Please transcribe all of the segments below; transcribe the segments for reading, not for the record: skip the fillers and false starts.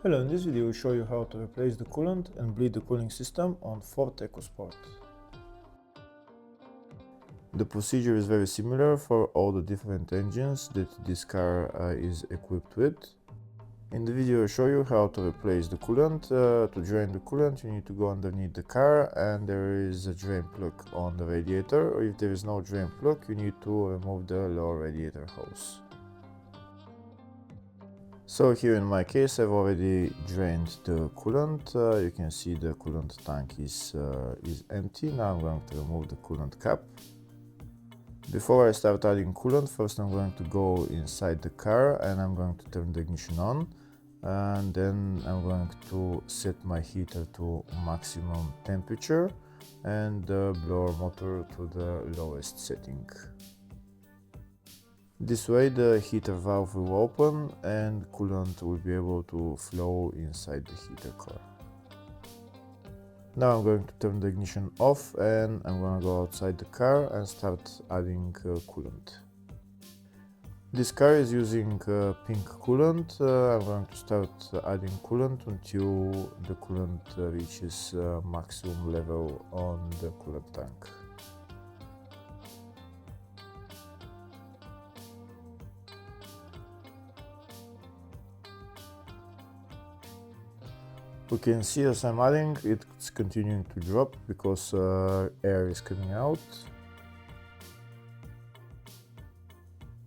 Hello, in this video I will show you how to replace the coolant and bleed the cooling system on Ford EcoSport. The procedure is very similar for all the different engines that this car is equipped with. In the video I show you how to replace the coolant. To drain the coolant you need to go underneath the car and there is a drain plug on the radiator, or if there is no drain plug you need to remove the lower radiator hose. So here in my case I've already drained the coolant. You can see the coolant tank is empty. Now I'm going to remove the coolant cap. Before I start adding coolant, first I'm going to go inside the car and I'm going to turn the ignition on, and then I'm going to set my heater to maximum temperature and the blower motor to the lowest setting. This way the heater valve will open and coolant will be able to flow inside the heater core. Now I'm going to turn the ignition off and I'm going to go outside the car and start adding coolant. This car is using pink coolant. I'm going to start adding coolant until the coolant reaches maximum level on the coolant tank. We can see as I'm adding, it's continuing to drop because air is coming out.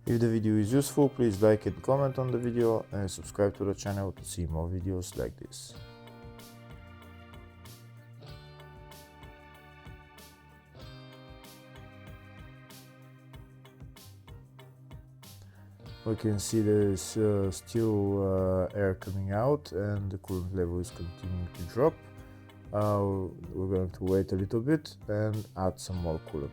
If the video is useful, please like and comment on the video and subscribe to the channel to see more videos like this. We can see there is still air coming out and the coolant level is continuing to drop. We're going to wait a little bit and add some more coolant.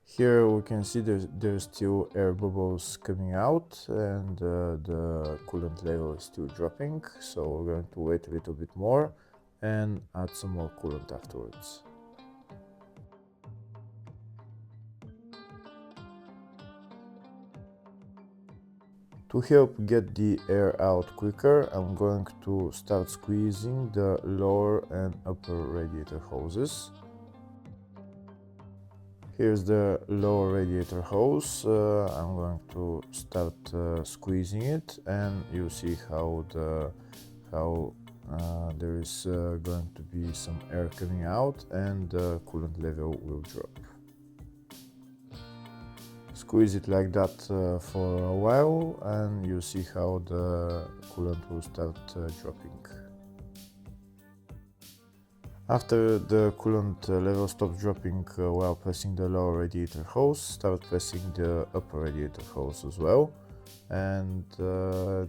Here we can see there's still air bubbles coming out and the coolant level is still dropping, so we're going to wait a little bit more and add some more coolant afterwards. To help get the air out quicker, I'm going to start squeezing the lower and upper radiator hoses. Here's the lower radiator hose. I'm going to start squeezing it and you see how there is going to be some air coming out and the coolant level will drop. Squeeze it like that for a while and you see how the coolant will start dropping. After the coolant level stops dropping while pressing the lower radiator hose, start pressing the upper radiator hose as well, and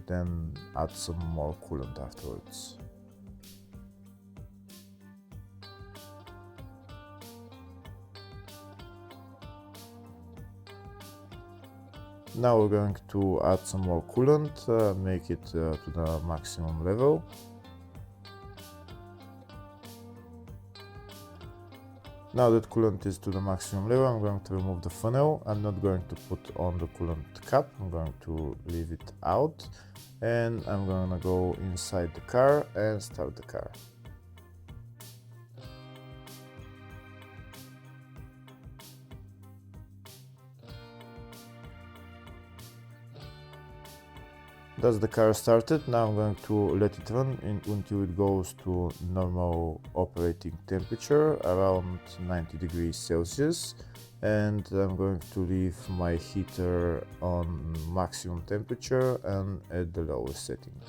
then add some more coolant afterwards. Now we're going to add some more coolant, make it to the maximum level. Now that coolant is to the maximum level, I'm going to remove the funnel. I'm not going to put on the coolant cap, I'm going to leave it out and I'm going to go inside the car and start the car. That's the car started. Now I'm going to let it run until it goes to normal operating temperature, around 90 degrees Celsius, and I'm going to leave my heater on maximum temperature and at the lowest setting.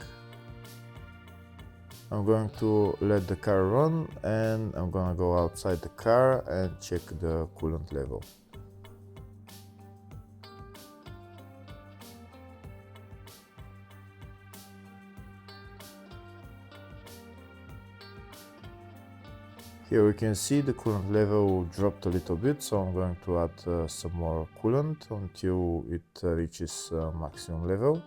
I'm going to let the car run and I'm going to go outside the car and check the coolant level. Here we can see the coolant level dropped a little bit, so I'm going to add some more coolant until it reaches maximum level.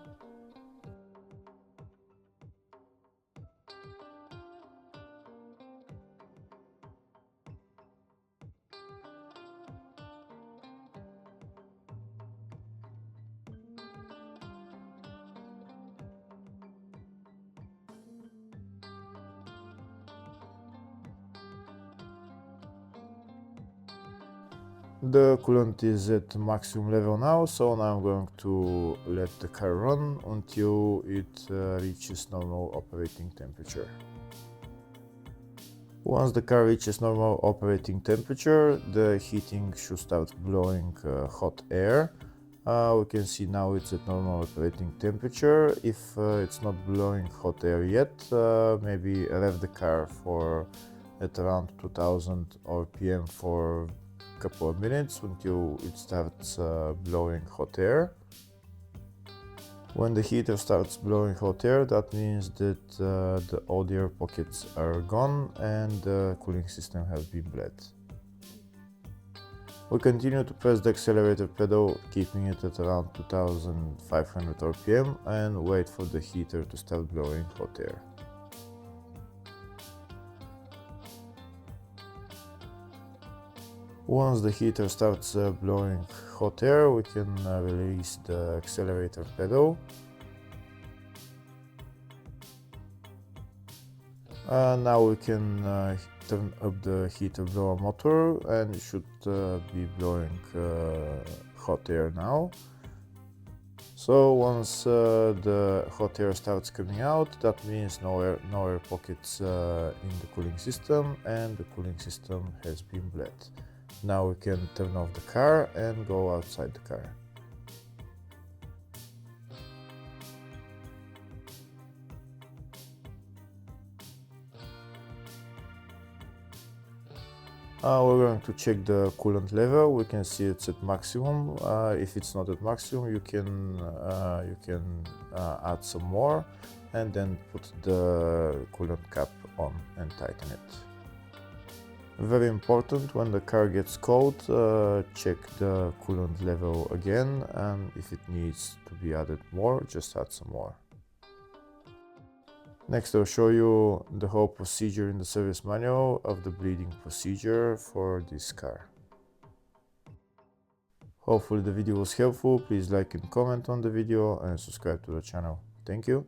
The coolant is at maximum level now, so now I'm going to let the car run until it reaches normal operating temperature. Once the car reaches normal operating temperature, the heating should start blowing hot air. We can see now it's at normal operating temperature. If it's not blowing hot air yet, maybe rev the car for at around 2000 RPM for a couple of minutes until it starts blowing hot air. When the heater starts blowing hot air, that means that the old air pockets are gone and the cooling system has been bled. We continue to press the accelerator pedal, keeping it at around 2500 RPM, and wait for the heater to start blowing hot air. Once the heater starts blowing hot air, we can release the accelerator pedal. Now we can turn up the heater blower motor, and it should be blowing hot air now. So once the hot air starts coming out, that means no air pockets in the cooling system, and the cooling system has been bled. Now we can turn off the car and go outside the car. We're going to check the coolant level. We can see it's at maximum. If it's not at maximum, you can add some more and then put the coolant cap on and tighten it. Very important, when the car gets cold, check the coolant level again, and if it needs to be added more, just add some more. Next, I'll show you the whole procedure in the service manual of the bleeding procedure for this car. Hopefully the video was helpful. Please like and comment on the video and subscribe to the channel. Thank you.